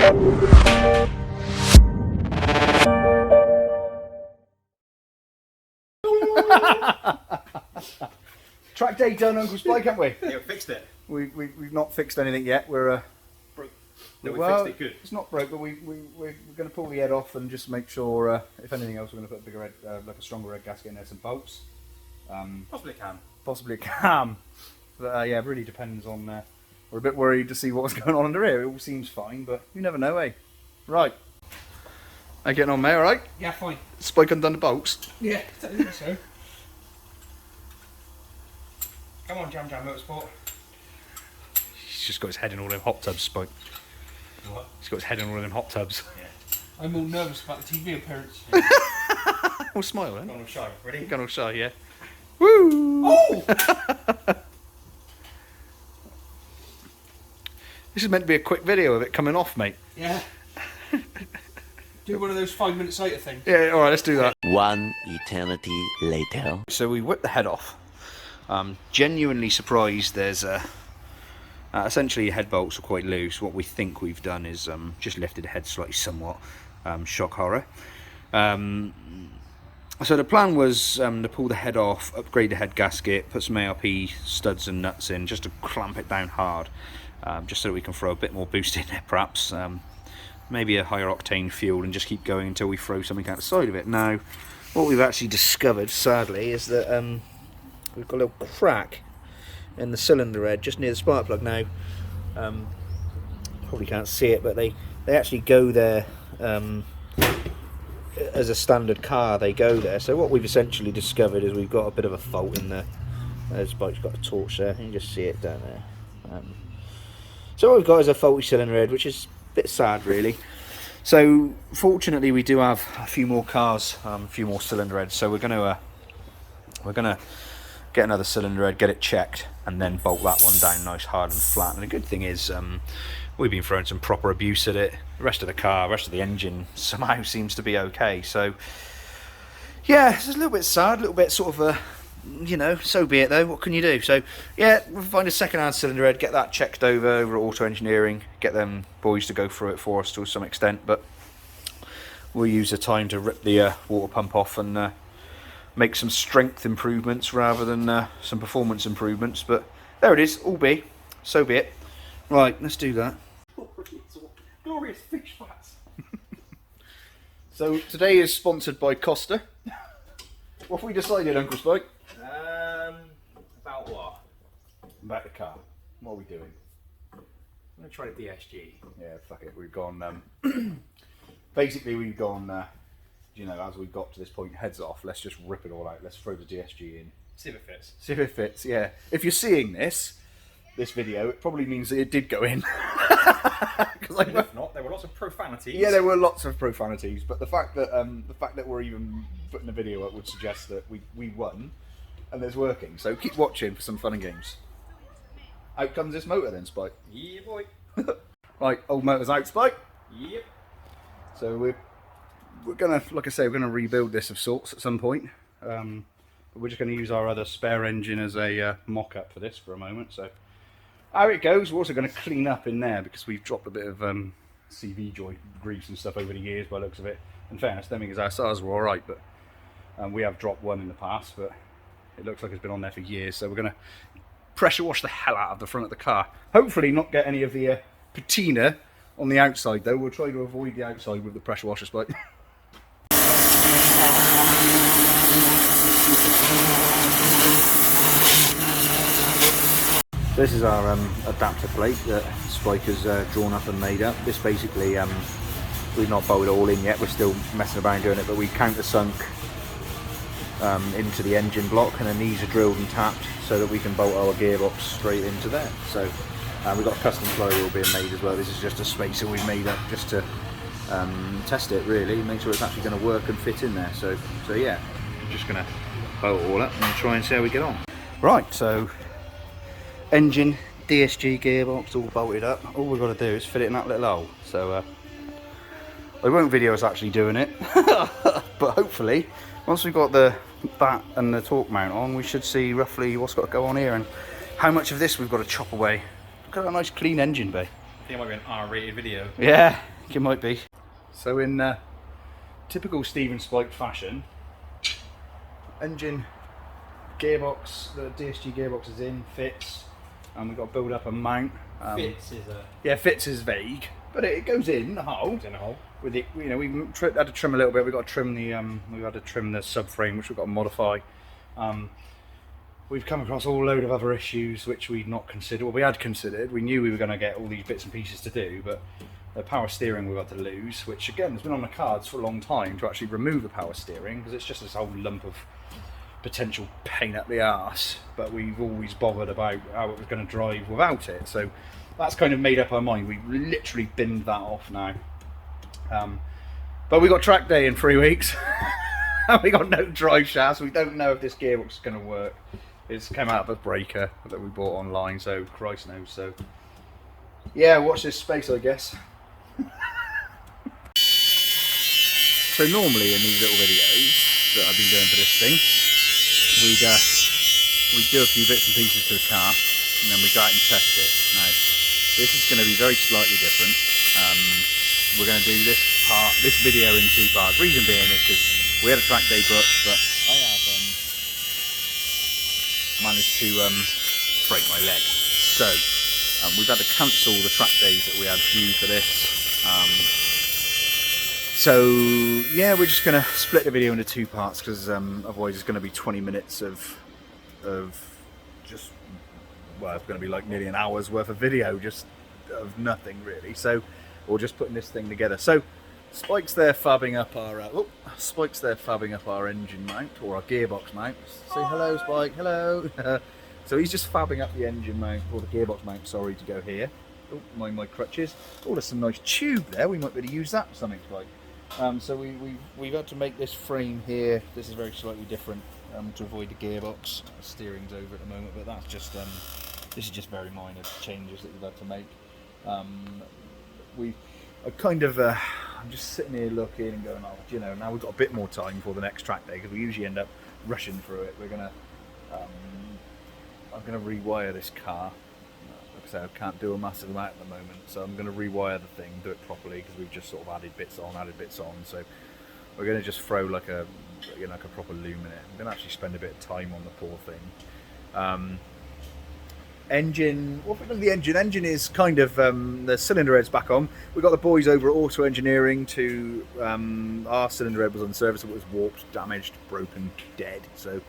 Track day done, Uncle Spike, haven't we? Yeah, we fixed it. We've not fixed anything yet. We're broke. No, we well, fixed it good. It's not broke, but we're going to pull the head off and just make sure. If anything else, we're going to put a bigger head, like a stronger head gasket in there, some bolts. Possibly a cam. Possibly a cam. But yeah, it really depends on. We're a bit worried to see what's going on under here. It all seems fine, but you never know, eh? Right. How you getting on, mate? All right? Yeah, fine. Spike undone the bolts. Yeah, I think so. Come on, Jam Motorsport. He's just got his head in all them hot tubs, Spike. What? He's got his head in all them hot tubs. Yeah. I'm all nervous about the TV appearance. Well, smile then. Gone all shy. Ready? Gone all shy, yeah. Woo! Oh! This is meant to be a quick video of it coming off, mate. Yeah. Do one of those 5 minutes later things. Yeah, alright, let's do that. One eternity later. So we whipped the head off. Genuinely surprised there's essentially head bolts are quite loose. What we think we've done is just lifted the head slightly somewhat. Shock horror. So the plan was to pull the head off, upgrade the head gasket, put some ARP studs and nuts in just to clamp it down hard, just so that we can throw a bit more boost in there perhaps. Maybe a higher octane fuel and just keep going until we throw something out the side of it. Now, what we've actually discovered, sadly, is that we've got a little crack in the cylinder head just near the spark plug. Now, probably can't see it, but they actually go there as a standard car. They go there. So what we've essentially discovered is we've got a bit of a fault in there. There's Spike's got a torch there. You can just see it down there. So what we've got is a faulty cylinder head, which is bit sad really. So fortunately we do have a few more cars, a few more cylinder heads, so we're gonna get another cylinder head, get it checked, and then bolt that one down nice hard and flat. And the good thing is we've been throwing some proper abuse at it. The rest of the car, the rest of the engine somehow seems to be okay. So yeah, it's a little bit sad, a little bit sort of you know, so be it though, what can you do? So yeah, we'll find a second-hand cylinder head, get that checked over at Auto Engineering, get them boys to go through it for us to some extent, but we'll use the time to rip the water pump off and make some strength improvements rather than some performance improvements. But there it is, all be, so be it. Right, let's do that. Glorious fish fats. So today is sponsored by Costa. What have we decided, Uncle Spike? About what? About the car. What are we doing? I'm going to try the DSG. Yeah, fuck it. We've gone. Basically, we've gone. You know, as we got to this point, heads off. Let's just rip it all out. Let's throw the DSG in. See if it fits. See if it fits. Yeah. If you're seeing this video, it probably means that it did go in. If not, there were lots of profanities. Yeah, there were lots of profanities, but the fact that we're even putting a video up would suggest that we won, and it's working. So keep watching for some fun and games. Out comes this motor then, Spike. Yeah, boy. Right, old motor's out, Spike. Yep. So we're gonna, like I say, we're gonna rebuild this of sorts at some point. But we're just gonna use our other spare engine as a mock-up for this for a moment. So how it goes, we're also gonna clean up in there because we've dropped a bit of CV joint grease and stuff over the years by the looks of it. In fairness, them things ours were all right, but we have dropped one in the past, but it looks like it's been on there for years. So we're gonna pressure wash the hell out of the front of the car. Hopefully not get any of the patina on the outside though. We'll try to avoid the outside with the pressure washer, Spike. This is our adapter plate that Spike has drawn up and made up. This basically, we've not bolted it all in yet, we're still messing about doing it, but we countersunk into the engine block, and then these are drilled and tapped so that we can bolt our gearbox straight into there. So we've got a custom flywheel being made as well. This is just a spacer we've made up just to test it really, make sure it's actually going to work and fit in there. So yeah, I'm just going to bolt it all up and try and see how we get on. Right, so engine, DSG gearbox all bolted up. All we've got to do is fit it in that little hole. So I won't video us actually doing it, but hopefully once we've got that and the torque mount on, we should see roughly what's got to go on here and how much of this we've got to chop away. Look at that nice clean engine bay. I think it might be an R-rated video. Yeah, it might be. So in typical Stephen Spike fashion, engine, gearbox, the DSG gearbox is in, fits, and we've got to build up a mount. Fits is a... Yeah, fits is vague, but it goes in the hole. It's in a hole. With it, you know, we had to trim a little bit. We've got to trim the subframe, which we've got to modify. We've come across a whole load of other issues which we'd not considered. Well, we had considered. We knew we were going to get all these bits and pieces to do, but the power steering we've had to lose, which again has been on the cards for a long time to actually remove the power steering, because it's just this whole lump of potential pain up the arse. But we've always bothered about how it was going to drive without it. So that's kind of made up our mind. We've literally binned that off now. But we got track day in 3 weeks. And we got no drive shafts. We don't know if this gearbox is going to work. It's come out of a breaker that we bought online, so Christ knows. So yeah, watch this space, I guess. So normally in these little videos that I've been doing for this thing, we'd do a few bits and pieces to the car, and then we go out and test it. Now this is going to be very slightly different. We're going to do this video in 2 parts. Reason being is because we had a track day booked, but I have managed to break my leg. So we've had to cancel the track days that we had due for this. So yeah, we're just going to split the video into 2 parts, because otherwise it's going to be 20 minutes of just, well, it's going to be like nearly an hour's worth of video just of nothing really. So we're just putting this thing together. So Spike's there fabbing up our engine mount, or our gearbox mount. Say hello, Spike. Hello. So he's just fabbing up the engine mount, or the gearbox mount, sorry, to go here. Oh, mind my crutches. Oh, there's some nice tube there. We might be able to use that for something, Spike. So we've had to make this frame here. This is very slightly different to avoid the gearbox. The steering's over at the moment, but that's just this is just very minor changes that we've had to make. I'm just sitting here looking and going, oh, you know, now we've got a bit more time for the next track day, because we usually end up rushing through it. We're gonna, I'm gonna rewire this car. Like I said, I can't do a massive amount at the moment, so I'm gonna rewire the thing, do it properly, because we've just sort of added bits on. So we're gonna just throw like a proper loom in it. I'm gonna actually spend a bit of time on the poor thing. Engine, what have we done with the engine? Engine is kind of, the cylinder head's back on. We've got the boys over at Auto Engineering to, our cylinder head was on service, it was warped, damaged, broken, dead. So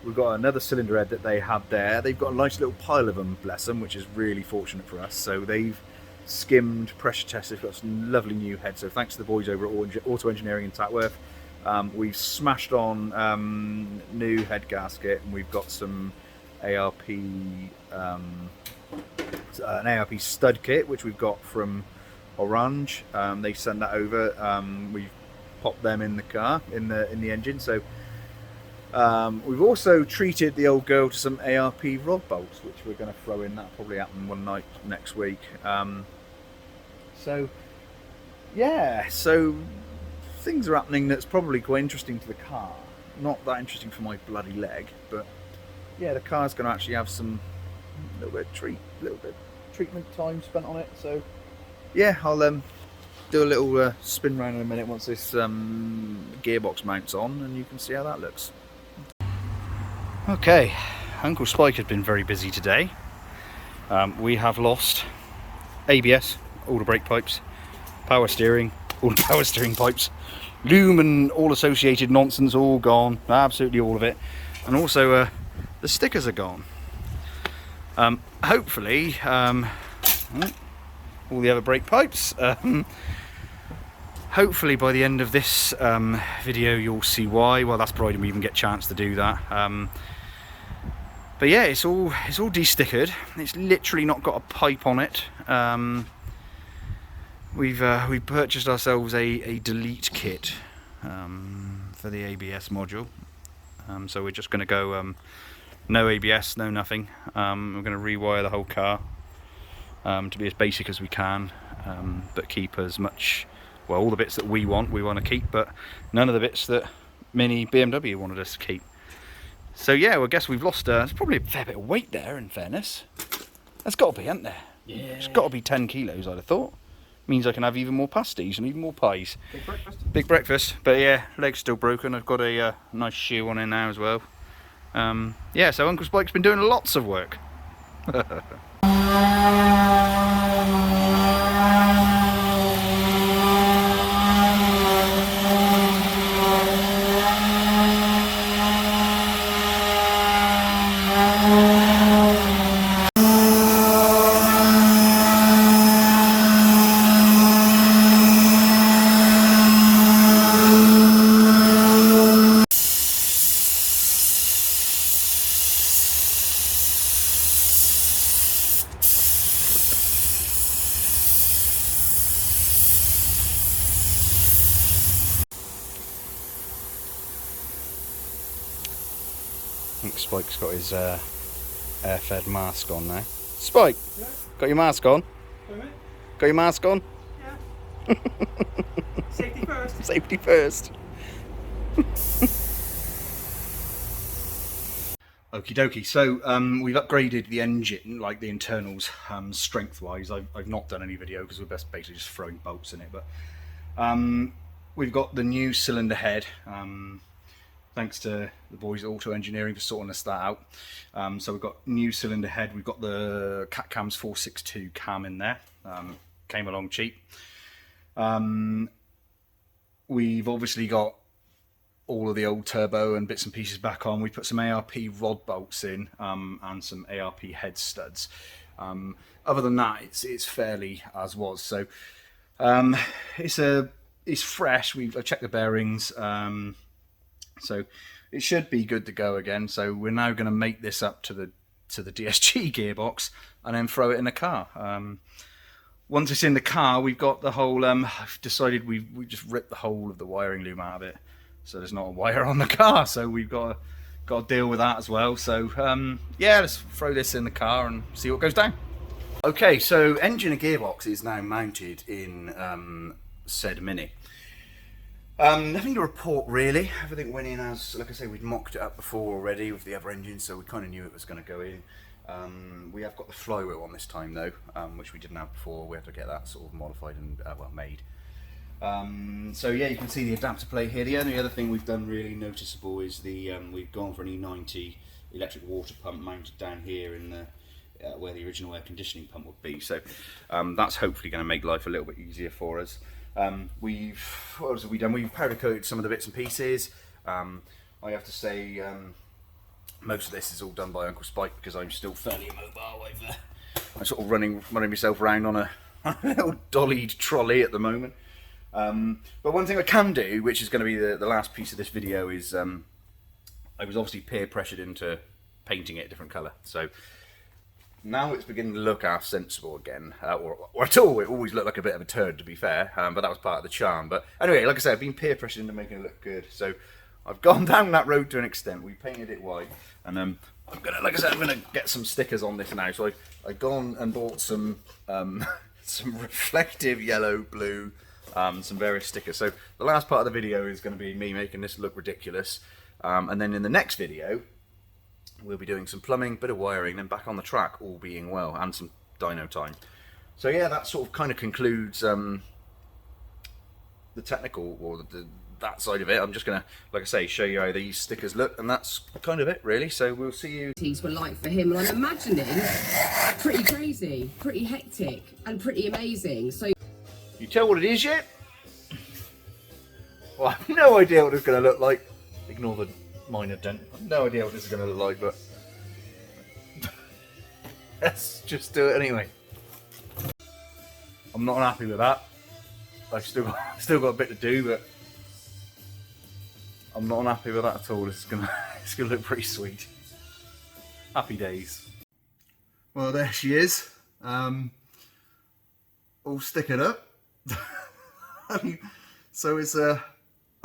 we've got another cylinder head that they had there. They've got a nice little pile of them, bless them, which is really fortunate for us. So they've skimmed, pressure tested, got some lovely new heads. So thanks to the boys over at Auto Engineering in Tatworth. We've smashed on new head gasket, and we've got some ARP, an ARP stud kit which we've got from Orange. They sent that over. We've popped them in the car, in the engine. So we've also treated the old girl to some ARP rod bolts, which we're going to throw in. That'll probably happen one night next week. So yeah, so things are happening that's probably quite interesting to the car. Not that interesting for my bloody leg, but yeah, the car's going to actually have some little bit of treatment time spent on it. So yeah, I'll do a little spin round in a minute once this gearbox mounts on, and you can see how that looks. Okay, Uncle Spike has been very busy today. We have lost ABS, all the brake pipes, power steering, all the power steering pipes, loom and all associated nonsense, all gone, absolutely all of it, and also the stickers are gone. Hopefully, all the other brake pipes. Hopefully by the end of this video you'll see why. Well, that's provided we even get a chance to do that. But yeah, it's all de-stickered. It's literally not got a pipe on it. We purchased ourselves a delete kit for the ABS module. So we're just going to go no ABS, no nothing. We're going to rewire the whole car to be as basic as we can, but keep as much, well, all the bits that we want to keep, but none of the bits that Mini BMW wanted us to keep. So yeah, well, I guess we've lost, there's probably a fair bit of weight there, in fairness. There's got to be, hasn't there? Yeah. It's got to be 10 kilos, I'd have thought. Means I can have even more pasties and even more pies. Big breakfast. Big breakfast. But yeah, leg's still broken. I've got a nice shoe on in now as well. Yeah, so Uncle Spike's been doing lots of work. I think Spike's got his air-fed mask on now. Spike, Yeah. got your mask on? Wait a minute. Got your mask on? Yeah. Safety first. Safety first. Okie dokie, so we've upgraded the engine, like the internals, strength-wise. I've not done any video because we're basically just throwing bolts in it, but we've got the new cylinder head. Thanks to the boys at Auto Engineering for sorting us that out. So we've got new cylinder head. We've got the Cat Cam's 462 cam in there. Came along cheap. We've obviously got all of the old turbo and bits and pieces back on. We put some ARP rod bolts in and some ARP head studs. Other than that, it's fairly as was. So it's fresh. I've checked the bearings. So it should be good to go again. So we're now going to make this up to the DSG gearbox and then throw it in the car. Once it's in the car, we've got the whole. I've decided we just ripped the whole of the wiring loom out of it, so there's not a wire on the car. So we've got to deal with that as well. So yeah, let's throw this in the car and see what goes down. Okay, so engine and gearbox is now mounted in said Mini. Nothing to report really. Everything went in as, like I say, we'd mocked it up before already with the other engine, so we kind of knew it was going to go in. We have got the flywheel on this time though, which we didn't have before. We have to get that sort of modified and made. So yeah, you can see the adapter plate here. The only other thing we've done really noticeable is we've gone for an E90 electric water pump mounted down here in the where the original air conditioning pump would be. So that's hopefully going to make life a little bit easier for us. What else have we done? We've powder coated some of the bits and pieces. I have to say most of this is all done by Uncle Spike because I'm still fairly immobile. I'm sort of running myself around on a little dollied trolley at the moment. But one thing I can do, which is going to be the last piece of this video, is I was obviously peer pressured into painting it a different colour. So now it's beginning to look half sensible again, or at all. It always looked like a bit of a turd, to be fair, but that was part of the charm. But anyway, like I said, I've been peer pressured into making it look good, so I've gone down that road to an extent. We painted it white, and I'm gonna, like I said, I'm gonna get some stickers on this now. So I've gone and bought some some reflective yellow, blue, some various stickers. So the last part of the video is going to be me making this look ridiculous, and then in the next video we'll be doing some plumbing, bit of wiring, then back on the track, all being well, and some dyno time. So yeah, that sort of kind of concludes the technical, or that side of it. I'm just gonna, like I say, show you how these stickers look, and that's kind of it really. So we'll see you. Were like for him, and I'm imagining pretty crazy, pretty hectic, and pretty amazing. So you tell what it is yet? Well, I have no idea what it's going to look like. Ignore the minor dent. I have no idea what this is going to look like, but let's just do it anyway. I'm not happy with that. I've still got a bit to do, but I'm not unhappy with that at all. It's gonna look pretty sweet. Happy days. Well, there she is, all stickered up. So it's I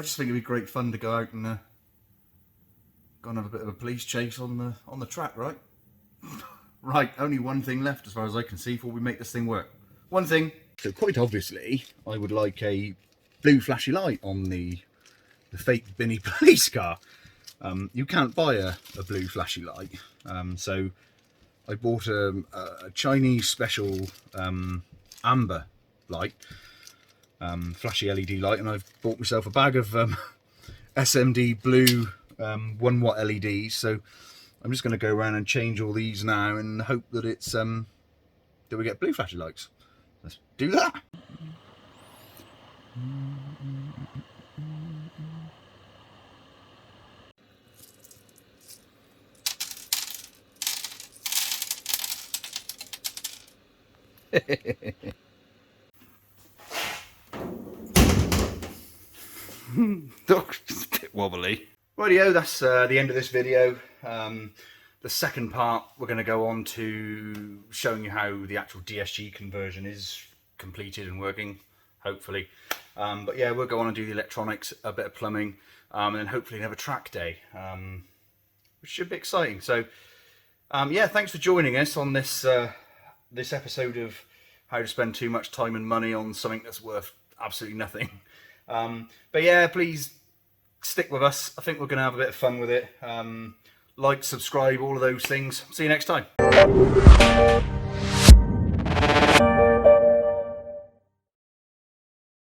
just think it'd be great fun to go out and go and have a bit of a police chase on the track, right? Right, only one thing left as far as I can see before we make this thing work. One thing. So quite obviously, I would like a blue flashy light on the fake Binny police car. You can't buy a blue flashy light, so I bought a Chinese special amber light, flashy LED light, and I've bought myself a bag of SMD blue 1 watt LEDs. So I'm just going to go around and change all these now and hope that it's that we get blue flashy lights. Let's do that. It's a bit wobbly. Rightio, that's the end of this video. The second part, we're going to go on to showing you how the actual DSG conversion is completed and working, hopefully. But yeah, we'll go on and do the electronics, a bit of plumbing, and then hopefully have a track day, which should be exciting. So yeah, thanks for joining us on this this episode of how to spend too much time and money on something that's worth absolutely nothing. But yeah, please stick with us. I think we're going to have a bit of fun with it. Like, subscribe, all of those things. See you next time.